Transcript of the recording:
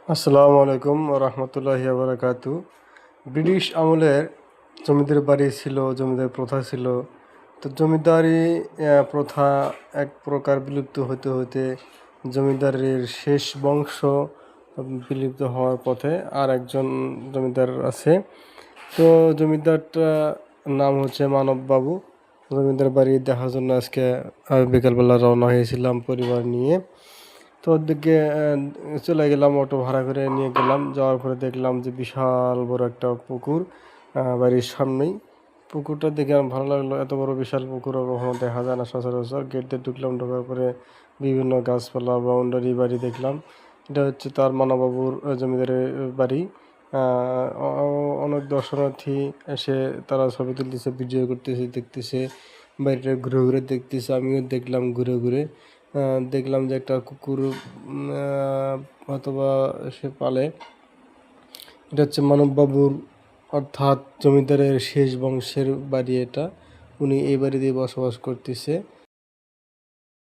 আসসালামু আলাইকুম রহমতুল্লাহি বারাকাতু। ব্রিটিশ আমলের জমিদার বাড়ি ছিল, জমিদার প্রথা ছিল। তো জমিদারি প্রথা এক প্রকার বিলুপ্ত হতে হতে জমিদারের শেষ বংশ বিলুপ্ত হওয়ার পথে। আর একজন জমিদার আছে। তো জমিদারটা নাম হচ্ছে মানব বাবু। জমিদার বাড়ি দেখার জন্য আজকে বিকালবেলা রওনা হয়েছিলাম পরিবার নিয়ে। তো ওদিকে চলে গেলাম, অটো ভাড়া করে নিয়ে গেলাম। যাওয়ার পরে দেখলাম যে বিশাল বড় একটা পুকুর বাড়ির সামনেই। পুকুরটা দেখে আমার ভালো লাগলো, এত বড় বিশাল পুকুর কখনো দেখা যায় না সচরাচর। গেট দিয়ে ঢুকলাম, ঢোকার পরে বিভিন্ন গাছপালা বাউন্ডারি বাড়ি দেখলাম। এটা হচ্ছে তার মানবাবুর জমিদারের বাড়ি। অনেক দর্শনার্থী এসে তারা ছবি তুলতেছে, ভিডিও করতেছে, দেখতেছে, বাড়িটা ঘুরে ঘুরে দেখতেছে। আমিও দেখলাম ঘুরে ঘুরে। দেখলাম যে একটা কুকুর অথবা সে পালে। এটা হচ্ছে মানববাবুর, অর্থাৎ জমিদারের শেষ বংশের বাড়ি এটা। উনি এই বাড়িতেই বসবাস করতেছে।